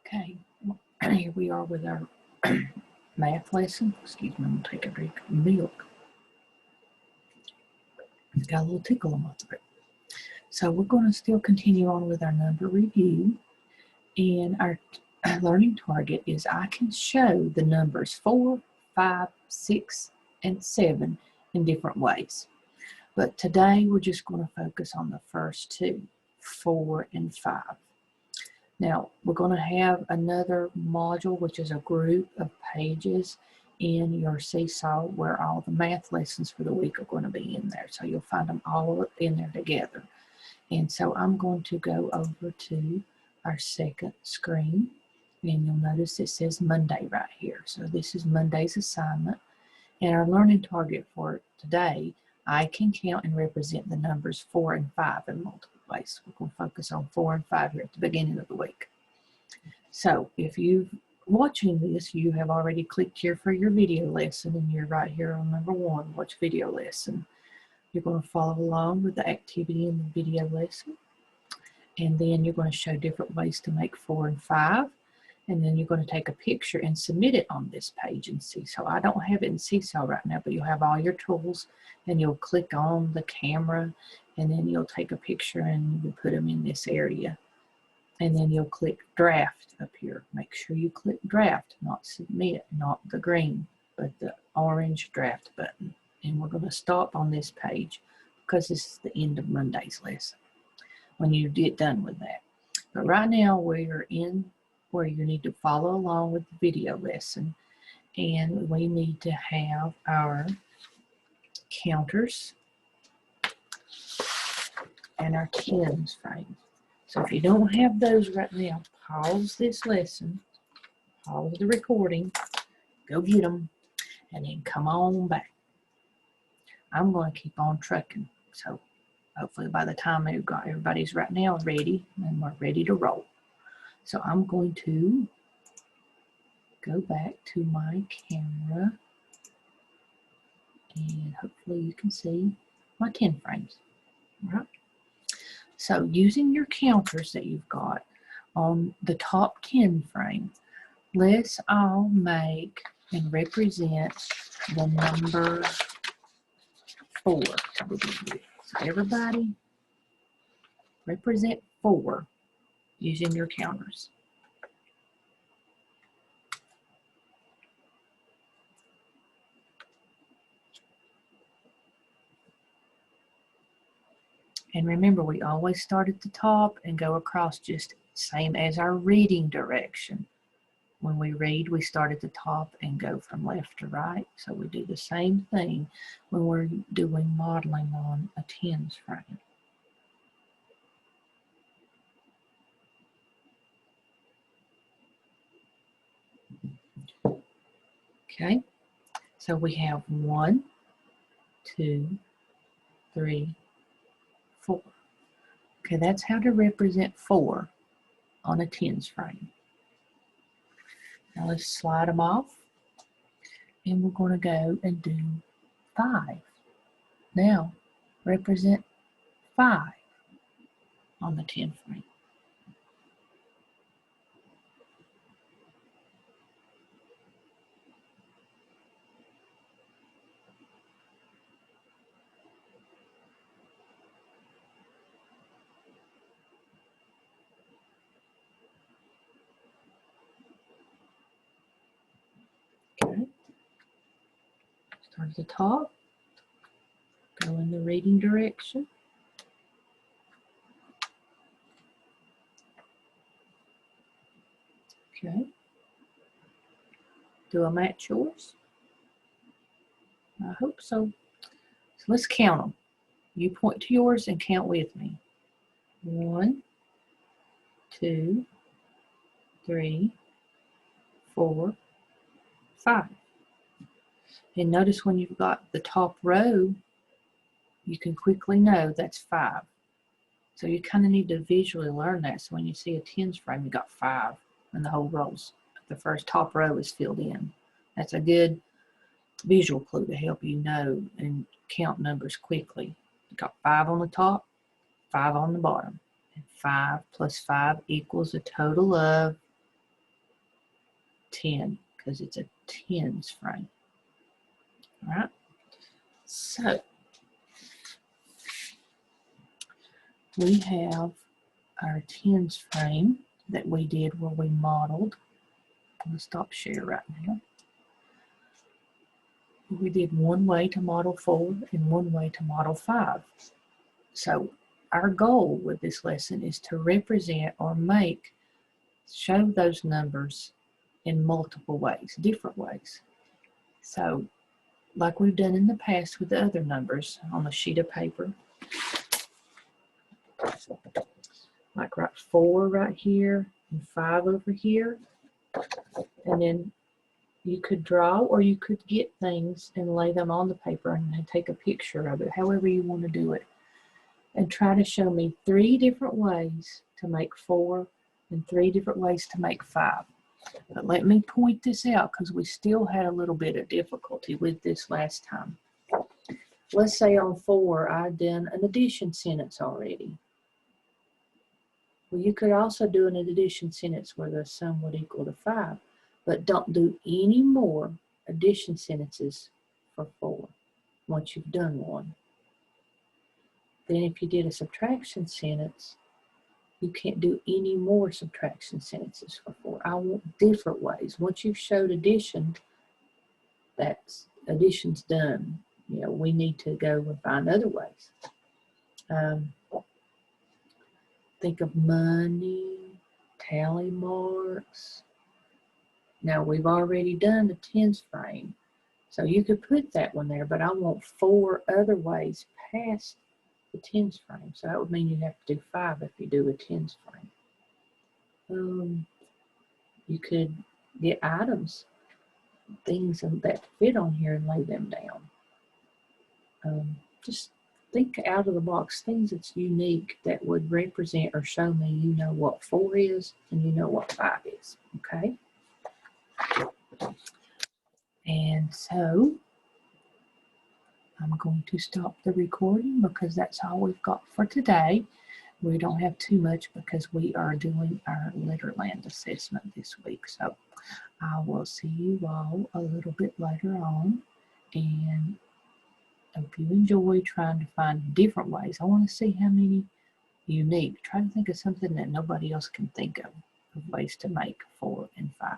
Okay, here we are with our math lesson. Excuse me, I'm gonna take a drink of milk. Got a little tickle on my throat. So we're going to still continue on with our number review. And our learning target is I can show the numbers 4, 5, 6, and 7 in different ways. But today we're just going to focus on the first two, 4 and 5. Now, we're going to have another module, which is a group of pages in your Seesaw where all the math lessons for the week are going to be in there. So you'll find them all in there together. And so I'm going to go over to our second screen, and you'll notice it says Monday right here. So this is Monday's assignment. And our learning target for today, I can count and represent the numbers 4 and 5 in multiple ways. We're going to focus on 4 and 5 here at the beginning of the week. So if you're watching this, you have already clicked here for your video lesson, and you're right here on number 1, watch video lesson. You're going to follow along with the activity in the video lesson. And then you're going to show different ways to make 4 and 5. And then you're going to take a picture and submit it on this page in Seesaw. I don't have it in Seesaw right now, but you'll have all your tools, and you'll click on the camera, and then you'll take a picture and you put them in this area. And then you'll click draft up here. Make sure you click draft, not submit, not the green, but the orange draft button. And we're going to stop on this page because this is the end of Monday's lesson when you get done with that. But right now we're in where you need to follow along with the video lesson, and we need to have our counters and our tens frame. So if you don't have those right now, pause this lesson, pause the recording, go get them, and then come on back. I'm going to keep on trucking, so hopefully by the time we've got everybody's right now ready, and we're ready to roll. So I'm going to go back to my camera, and hopefully you can see my 10 frames. All right. So using your counters that you've got on the top 10 frame, let's all make and represent the number 4 to begin with. So everybody represent 4 using your counters. And remember, we always start at the top and go across, just same as our reading direction. When we read, we start at the top and go from left to right. So we do the same thing when we're doing modeling on a tens frame. Okay, so we have 1, 2, 3, 4. Okay, that's how to represent 4 on a tens frame. Now let's slide them off, and we're going to go and do 5. Now represent 5 on the 10 frame. Okay. Start at the top, go in the reading direction. Okay. Do I match yours? I hope so. So let's count them. You point to yours and count with me. 1, 2, 3, 4, 5. And notice when you've got the top row, you can quickly know that's 5. So you kind of need to visually learn that. So when you see a tens frame, you got 5 and the whole rows. The first top row is filled in. That's a good visual clue to help you know and count numbers quickly. You got 5 on the top, 5 on the bottom. And 5 plus 5 equals a total of 10 because it's a tens frame. All right, so we have our tens frame that we did where we modeled. I'm going to stop share right now. We did one way to model 4 and one way to model 5. So our goal with this lesson is to represent or show those numbers in multiple ways, different ways. So like we've done in the past with the other numbers on a sheet of paper, like right 4 right here and 5 over here, and then you could draw or you could get things and lay them on the paper and take a picture of it, however you want to do it, and try to show me 3 different ways to make 4 and 3 different ways to make 5. But let me point this out because we still had a little bit of difficulty with this last time. Let's say on 4 I'd done an addition sentence already. Well, you could also do an addition sentence where the sum would equal to 5, but don't do any more addition sentences for 4 once you've done one. Then if you did a subtraction sentence, you can't do any more subtraction sentences for 4. I want different ways. Once you've showed addition, that's addition's done. You know, we need to go and find other ways. Think of money, tally marks. Now we've already done the tens frame, so you could put that one there, but I want 4 other ways past the tens frame. So that would mean you have to do 5 if you do a tens frame. You could get items, things that fit on here and lay them down. Just think out of the box, things that's unique that would represent or show me you know what 4 is and you know what 5 is, okay? And so I'm going to stop the recording because that's all we've got for today. We don't have too much because we are doing our Letterland assessment this week. So I will see you all a little bit later on, and I hope you enjoy trying to find different ways. I want to see how many unique. Try to think of something that nobody else can think of ways to make 4 and 5.